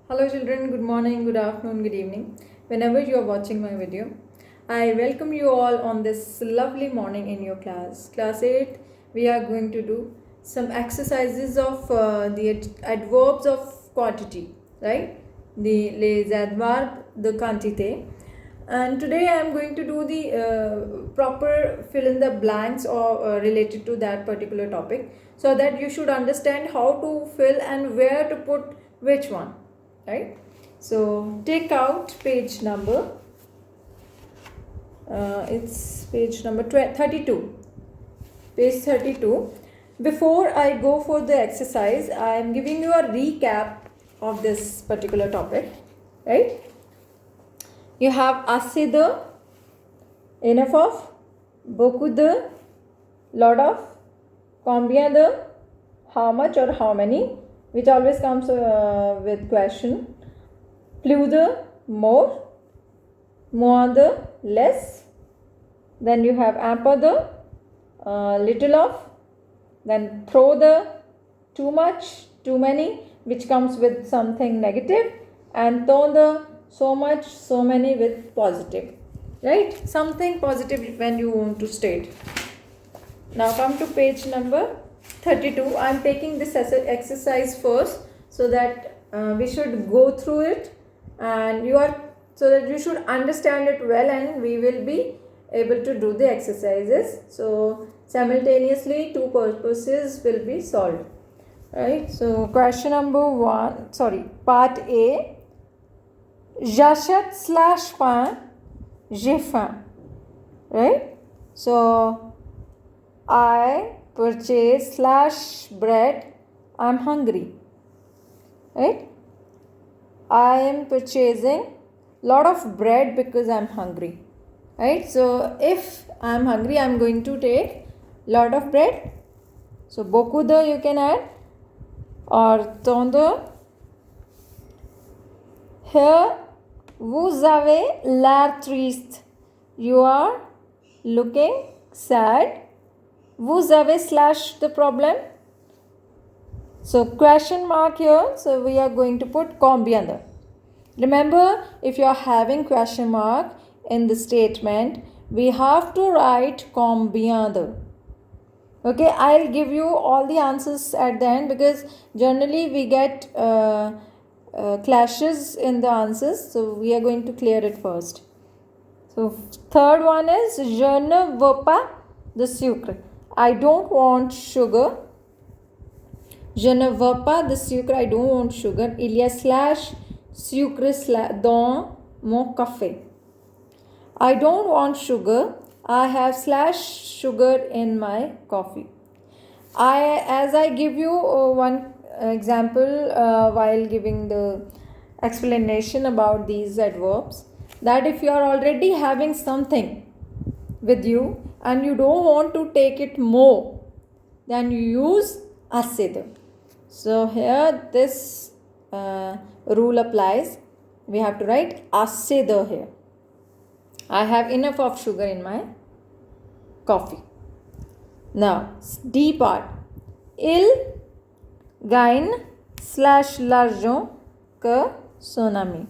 Hello children, good morning, good afternoon, good evening. Whenever you are watching my video, I welcome you all on this lovely morning in your class. Class 8, we are going to do some exercises of the adverbs of quantity, right? Les adverbes de quantité. And today I am going to do the proper fill in the blanks or related to that particular topic, so that you should understand how to fill and where to put which one, right? So take out page number, it's page number 32, page 32. Before I go for the exercise, I am giving you a recap of this particular topic, right? You have assez de, enough of, beaucoup de, lot of, combien de, how much or how many, which always comes with question. Plus de, more, moins de, less. Then you have un peu de, little of. Then trop de, too much, too many, which comes with something negative. And tant de, so much, so many with positive, right? Something positive when you want to state. Now come to page number 32. I am taking this exercise first, so that we should go through it, and so that you should understand it well, and we will be able to do the exercises. So simultaneously two purposes will be solved, right? So question number 1, part A. J'achète slash pain, j'ai faim, right? So I purchase slash bread, I'm hungry, right? I am purchasing lot of bread because I'm hungry, right? So if I'm hungry, I'm going to take lot of bread. So beaucoup de you can add, or tant de. Here vous avez l'air triste, you are looking sad. Vous avez slash the problem, so question mark here, so we are going to put combien de. Remember, if you are having question mark in the statement, we have to write combien de. Okay, I'll give you all the answers at the end, because generally we get clashes in the answers, so we are going to clear it first. So third one is je ne veux pas de sucre, I don't want sugar. Je ne veux pas de sucre, I don't want sugar. Il y a slash sucre dans mon café, I don't want sugar, I have slash sugar in my coffee. As I give you one example while giving the explanation about these adverbs, that if you are already having something with you and you don't want to take it more, then you use assez de. So here this rule applies. We have to write assez de here. I have enough of sugar in my coffee. Now D part. Il gagne slash l'argent que son ami,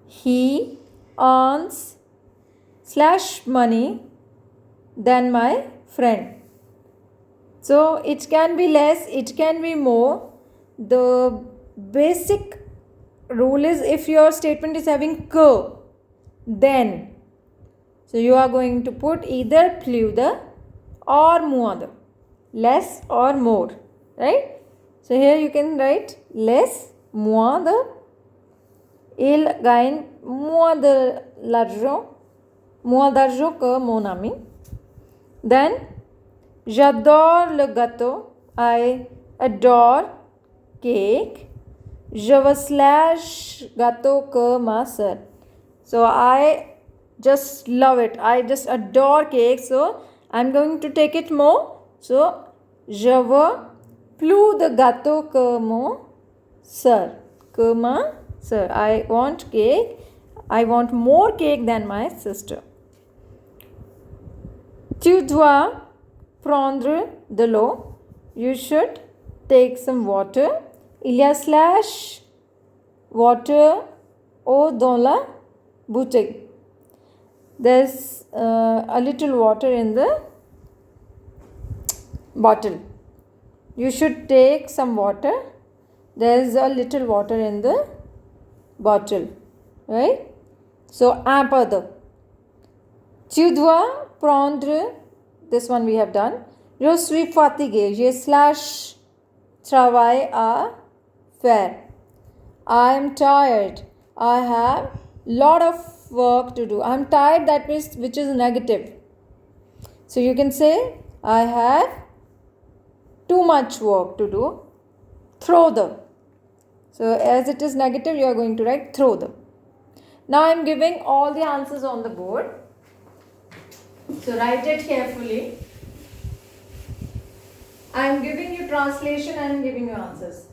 he earns slash money than my friend. So it can be less, it can be more. The basic rule is, if your statement is having que, then, so you are going to put either plus de or moins de, less or more, right? So here you can write less, moins de. Il gagne moins d'argent que mon ami. Then j'adore le gâteau, I adore cake. Je veux slash gâteau que ma sœur, so I just love it, I just adore cake, so I'm going to take it more. So je veux plus de gâteau que mon sœur, que ma sœur, I want cake, I want more cake than my sister. Tu dois prendre de l'eau, you should take some water. Il y a slash water eau dans la bouteille. There's a little water in the bottle. You should take some water. There's a little water in the bottle, right? So, un peu de. Tu dois prendre, this one we have done. Je suis fatigué. J'ai slash travail à faire. I am tired. I have lot of work to do. I am tired, that means which is negative. So you can say I have too much work to do. Throw the. So as it is negative, you are going to write throw the. Now I am giving all the answers on the board. So write it carefully. I am giving you translation and I am giving you answers.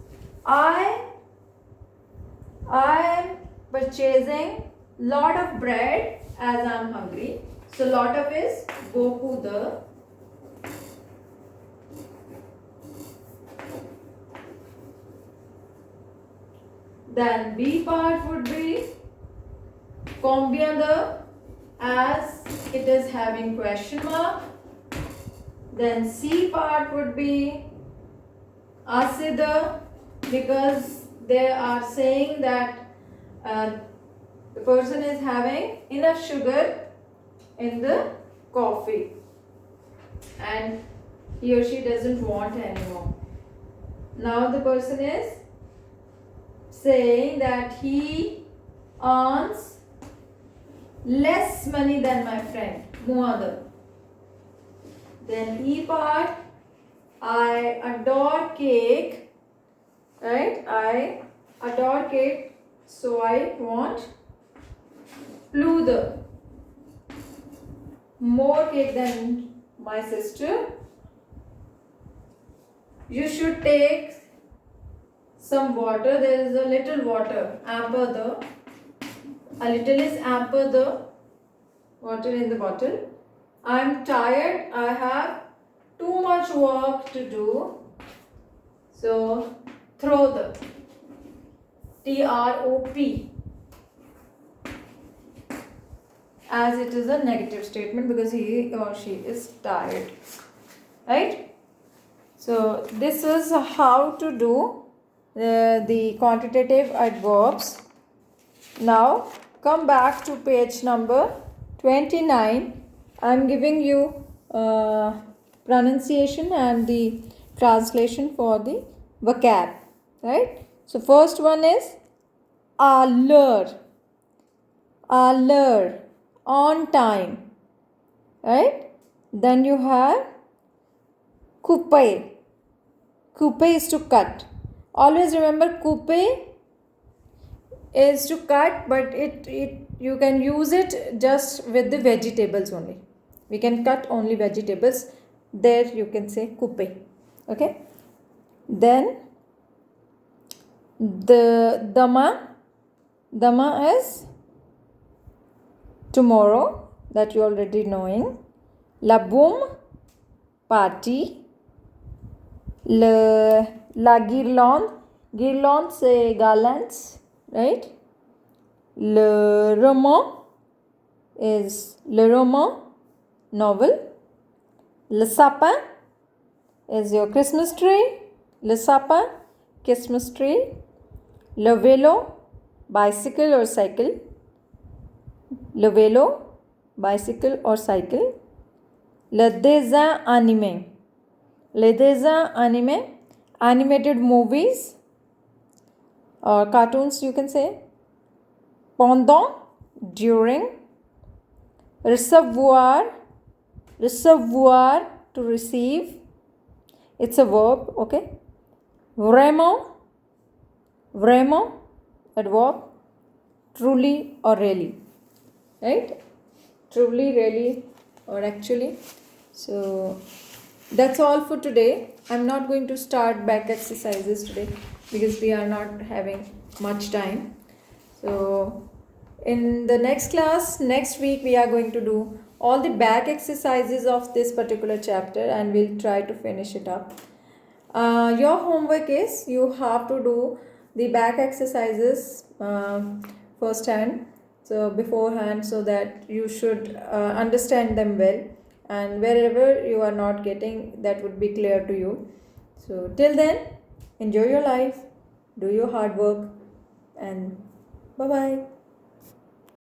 I am purchasing lot of bread as I am hungry. So lot of is beaucoup de. Then B part would be combien de, as it is having question mark. Then C part would be assez de, because they are saying that the person is having enough sugar in the coffee and he or she doesn't want anymore. Now the person is saying that he earns less money than my friend, moins de. Then E part, I adore cake, right? I adore cake, so I want plus de, more cake than my sister. You should take some water. There is a little water, un peu de. A little is un peu de water in the bottle. I am tired. I have too much work to do. So throw the. T-R-O-P. As it is a negative statement because he or she is tired. Right? So this is how to do the quantitative adverbs. Now come back to page number 29. I am giving you pronunciation and the translation for the vocab. Right? So first one is à l'heure. À l'heure. On time. Right? Then you have couper. Couper is to cut. Always remember couper is to cut, but you can use it just with the vegetables only. We can cut only vegetables. There you can say couper. Okay. Then the dama is tomorrow, that you already knowing. La boum, party. La guirlande c'est garlands, right? Le roman is le roman, novel. Le sapin is your Christmas tree. Le sapin, Christmas tree. Le vélo, bicycle or cycle. Le vélo, bicycle or cycle. Le dessin animé. Les dessins animés, animated movies or cartoons you can say. Pendant, during. Recevoir, to receive. It's a verb, okay. Vraiment, adverb. Truly or really, right? Truly, really or actually. So that's all for today. I'm not going to start back exercises today because we are not having much time. So in the next class, next week, we are going to do all the back exercises of this particular chapter and we'll try to finish it up. Your homework is you have to do the back exercises first hand, so beforehand, so that you should understand them well, and wherever you are not getting, that would be clear to you. So till then, enjoy your life, do your hard work, and bye bye.